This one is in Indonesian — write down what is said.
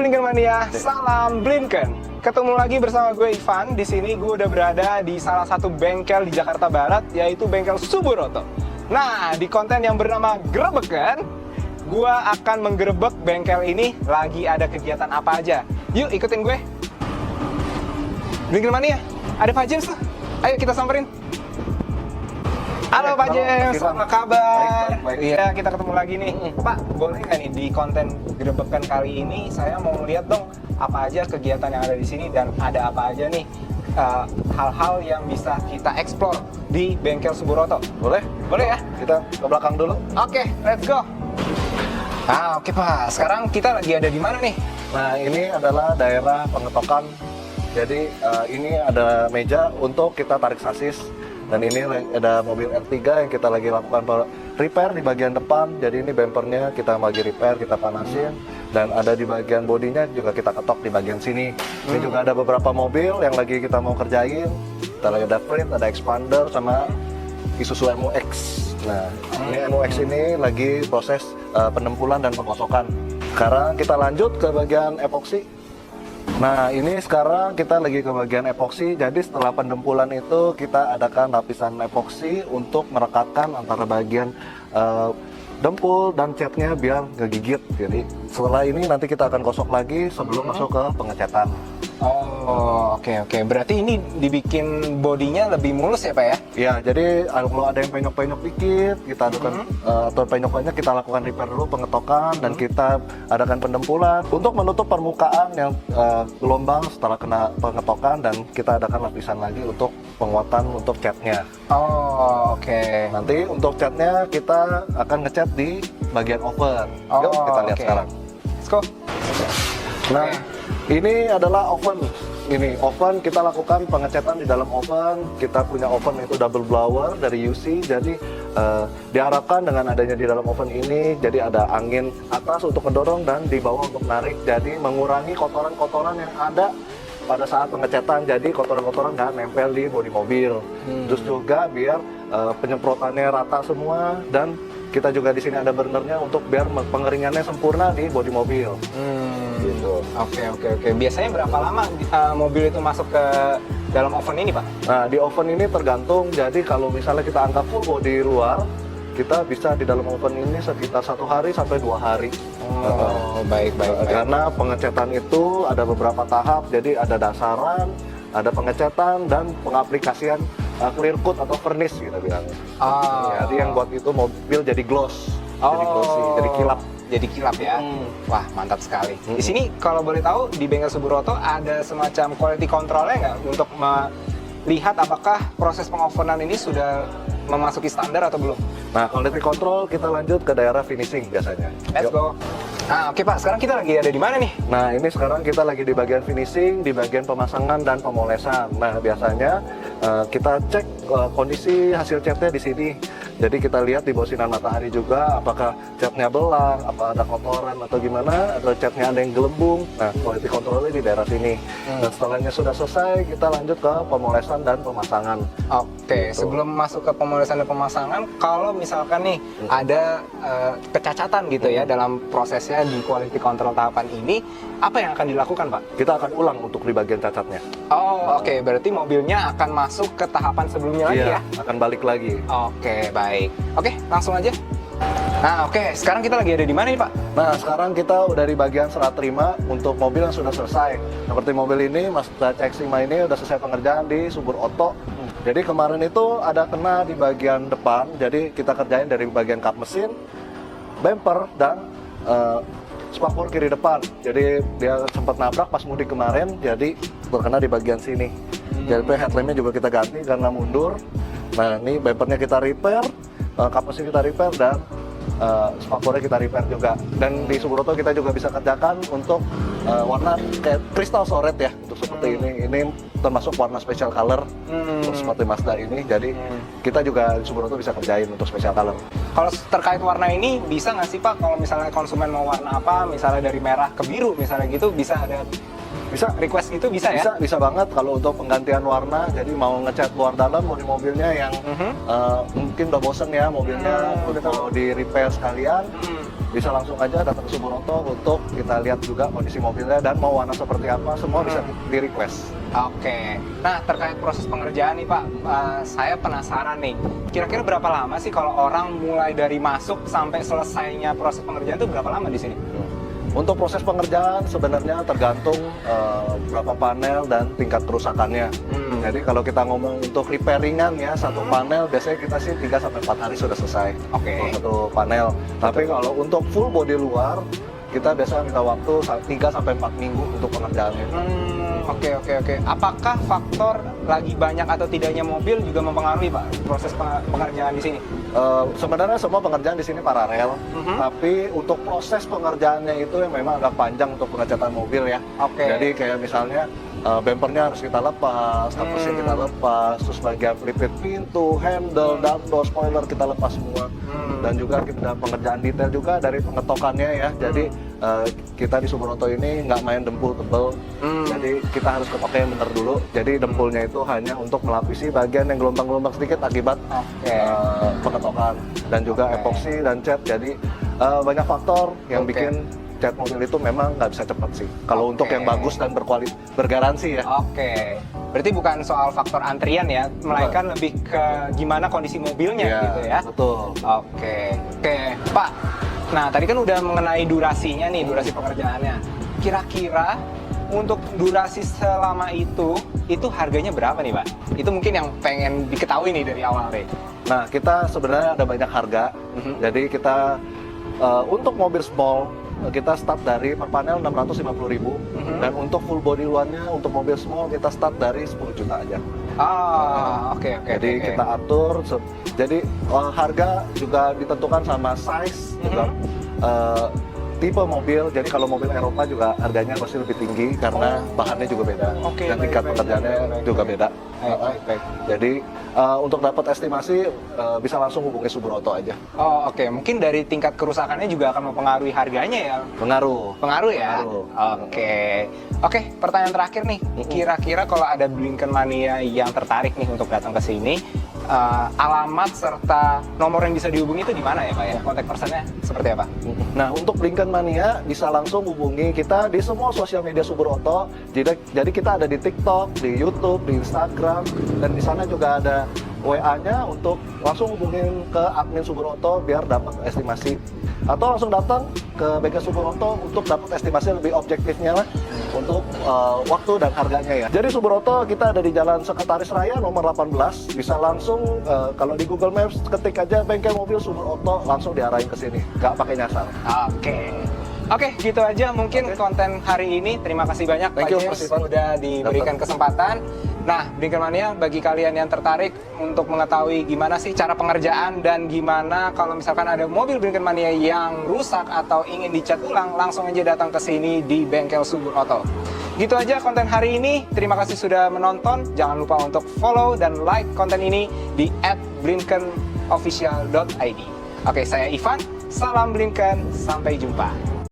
Blinken Mania, salam Blinken. Ketemu lagi bersama gue Ivan. Di sini gue udah berada di salah satu bengkel di Jakarta Barat, yaitu bengkel Suburoto. Nah, di konten yang bernama Gerebekan, gue akan menggerebek bengkel ini. Lagi ada kegiatan apa aja? Yuk ikutin gue. Blinken Mania, ada Pak James tuh. Ayo kita samperin. Halo Pak James, apa kabar? Iya, kita ketemu lagi nih. Pak, boleh nggak nih di konten Gerebekan kali ini saya mau lihat dong apa aja kegiatan yang ada di sini dan ada apa aja nih hal-hal yang bisa kita explore di bengkel Suburoto. Boleh? Boleh ya? Kita ke belakang dulu. Oke, let's go. Oke Pak, sekarang kita lagi ada di mana nih? Nah, ini adalah daerah pengetokan. Jadi ini ada meja untuk kita tarik sasis. Dan ini ada mobil R3 yang kita lagi lakukan repair di bagian depan. Jadi ini bumpernya kita lagi repair, kita panasin. Dan ada di bagian bodinya juga kita ketok di bagian sini. Ini juga ada beberapa mobil yang lagi kita mau kerjain. Kita lagi ada Fleet, ada Expander, sama Isuzu MU-X. Nah, ini MU-X ini lagi proses penempulan dan pengosokan. Sekarang kita lanjut ke bagian epoksi. Nah, ini sekarang kita lagi ke bagian epoksi. Jadi setelah pendempulan itu kita adakan lapisan epoksi untuk merekatkan antara bagian dempul dan catnya biar nggak gigit. Jadi setelah ini nanti kita akan gosok lagi sebelum masuk ke pengecatan. Oh, oke. Berarti ini dibikin bodinya lebih mulus ya Pak ya? Ya, jadi kalau ada yang penyok-penyok dikit, kita adakan atau penyok-penyok kita lakukan repair dulu, pengetokan, dan kita adakan pendempulan untuk menutup permukaan yang gelombang setelah kena pengetokan, dan kita adakan lapisan lagi untuk penguatan untuk catnya. Oh, oke. Nanti untuk catnya kita akan ngecat di bagian oven. Yuk kita lihat sekarang. Let's go. Nah, ini adalah oven. Ini oven, kita lakukan pengecatan di dalam oven. Kita punya oven itu double blower dari UC. Jadi diharapkan dengan adanya di dalam oven ini, jadi ada angin atas untuk mendorong dan di bawah untuk menarik. Jadi mengurangi kotoran-kotoran yang ada pada saat pengecatan. Jadi kotoran-kotoran nggak nempel di bodi mobil. Terus juga biar penyemprotannya rata semua, dan kita juga di sini ada burnernya untuk biar pengeringannya sempurna di bodi mobil. Gitu. Oke. Biasanya berapa lama mobil itu masuk ke dalam oven ini, Pak? Nah, di oven ini tergantung. Jadi kalau misalnya kita anggap full body luar, kita bisa di dalam oven ini sekitar 1 hari sampai 2 hari. Oh, baik. Karena pengecatan itu ada beberapa tahap. Jadi ada dasaran, ada pengecatan, dan pengaplikasian clear coat atau furnish kita bilang. Jadi yang buat itu mobil jadi gloss, jadi glossy, jadi kilap. Jadi kilap ya. Wah, mantap sekali. Di sini kalau boleh tahu di bengkel Suburoto ada semacam quality controlnya nggak untuk melihat apakah proses pengovenan ini sudah memasuki standar atau belum? Nah, quality control kita lanjut ke daerah finishing biasanya. Let's go. Oke Pak, sekarang kita lagi ada di mana nih? Nah, ini sekarang kita lagi di bagian finishing, di bagian pemasangan dan pemolesan. Nah, biasanya kita cek kondisi hasil catnya di sini. Jadi kita lihat di bawah sinar matahari juga apakah catnya belang, apa ada kotoran atau gimana, atau catnya ada yang gelembung. Nah, quality controlnya di daerah sini. Dan setelahnya sudah selesai, kita lanjut ke pemolesan dan pemasangan. Oke, gitu. Sebelum masuk ke pemolesan dan pemasangan, kalau misalkan nih ada kecacatan gitu ya dalam prosesnya di quality control tahapan ini, apa yang akan dilakukan Pak? Kita akan ulang untuk di bagian cacatnya. Oke, berarti mobilnya akan masuk ke tahapan sebelumnya lagi ya? Akan balik lagi. Oke, baik. Oke, langsung aja. Nah, oke. Sekarang kita lagi ada di mana nih, Pak? Nah, sekarang kita udah di bagian serah terima untuk mobil yang sudah selesai. Seperti mobil ini, Mazda CX-5 ini udah selesai pengerjaan di Suburoto. Jadi kemarin itu ada kena di bagian depan, jadi kita kerjain dari bagian kap mesin, bumper, dan spakbor kiri depan. Jadi dia sempat nabrak pas mudik kemarin, jadi terkena di bagian sini. Jadi headlampnya juga kita ganti karena mundur. Nah, ini bumpernya kita repair, kap mesin kita repair, dan spakbornya kita repair juga. Dan di Suburoto kita juga bisa kerjakan untuk warna kayak crystal soret ya, untuk seperti ini. Ini termasuk warna special color untuk seperti Mazda ini. Jadi kita juga di Suburoto bisa kerjain untuk special color. Kalau terkait warna ini, bisa nggak sih Pak kalau misalnya konsumen mau warna apa, misalnya dari merah ke biru misalnya gitu, bisa ada Bisa. request itu bisa ya? Bisa banget kalau untuk penggantian warna. Jadi mau ngecat luar dalam, mau di mobilnya yang mungkin udah bosen ya mobilnya, mau di repair sekalian, bisa langsung aja datang ke Suburoto untuk kita lihat juga kondisi mobilnya dan mau warna seperti apa, semua bisa di request. Oke, nah terkait proses pengerjaan nih Pak, saya penasaran nih, kira-kira berapa lama sih kalau orang mulai dari masuk sampai selesainya proses pengerjaan itu berapa lama di sini? Untuk proses pengerjaan sebenarnya tergantung berapa panel dan tingkat kerusakannya. Jadi kalau kita ngomong untuk repairingan ya, satu panel biasanya kita sih 3-4 hari sudah selesai. Oke. Untuk satu panel. Tapi kalau untuk full body luar, kita biasa minta waktu 3-4 minggu untuk pengerjaannya. Oke. Apakah faktor lagi banyak atau tidaknya mobil juga mempengaruhi Pak proses pengerjaan di sini? Sebenarnya semua pengerjaan di sini paralel, tapi untuk proses pengerjaannya itu yang memang agak panjang untuk pengecatan mobil ya. Oke. Jadi kayak misalnya bumpernya harus kita lepas, tapusnya kita lepas, terus bagian pelipit pintu, handle, dashboard, spoiler kita lepas semua. Dan juga kita pengerjaan detail juga dari pengetokannya ya. Jadi kita di Suburoto ini nggak main dempul tebel, jadi kita harus ketok yang benar dulu. Jadi dempulnya itu hanya untuk melapisi bagian yang gelombang-gelombang sedikit akibat pengetokan, dan juga epoksi dan cat. Jadi banyak faktor yang bikin cat mobil itu memang nggak bisa cepat sih. Kalau untuk yang bagus dan bergaransi ya. Oke, berarti bukan soal faktor antrian ya, melainkan lebih ke gimana kondisi mobilnya gitu ya. Betul. Oke, Pak. Nah, tadi kan udah mengenai durasinya nih, durasi pengerjaannya. Kira-kira untuk durasi selama itu harganya berapa nih, Pak? Itu mungkin yang pengen diketahui nih dari awal deh. Nah, kita sebenarnya ada banyak harga. Jadi kita untuk mobil small kita start dari per panel 650.000, dan untuk full body luarnya untuk mobil small kita start dari 10 juta aja. Oke. Jadi kita atur, jadi harga juga ditentukan sama size, juga tipe mobil. Jadi kalau mobil Eropa juga harganya pasti lebih tinggi karena bahannya juga beda, dan tingkat pekerjaannya juga beda. Baik. Jadi untuk dapat estimasi bisa langsung hubungi Suburoto aja. Oke. Mungkin dari tingkat kerusakannya juga akan mempengaruhi harganya ya? Pengaruh ya? Oke, pertanyaan terakhir nih. Kira-kira kalau ada Blinken Mania yang tertarik nih untuk datang ke sini, alamat serta nomor yang bisa dihubungi itu di mana ya Pak ya? Kontak personnya seperti apa? Nah, untuk Blinken Mania bisa langsung hubungi kita di semua sosial media Suburoto. Jadi kita ada di TikTok, di YouTube, di Instagram, dan di sana juga ada WA-nya untuk langsung hubungin ke admin Suburoto biar dapat estimasi. Atau langsung datang ke bengkel Suburoto untuk dapat estimasi lebih objektifnya lah untuk waktu dan harganya ya. Jadi Suburoto kita ada di Jalan Sekretaris Raya nomor 18. Bisa langsung kalau di Google Maps ketik aja bengkel mobil Suburoto, langsung diarahin ke sini. Nggak pakai nyasar. Oke, gitu aja mungkin konten hari ini. Terima kasih banyak Pak James sudah diberikan kesempatan. Nah, Blinken Mania, bagi kalian yang tertarik untuk mengetahui gimana sih cara pengerjaan dan gimana kalau misalkan ada mobil Blinken Mania yang rusak atau ingin dicat ulang, langsung aja datang ke sini di bengkel Suburoto. Gitu aja konten hari ini. Terima kasih sudah menonton. Jangan lupa untuk follow dan like konten ini di @blinkenofficial.id. Oke, saya Ivan. Salam Blinken. Sampai jumpa.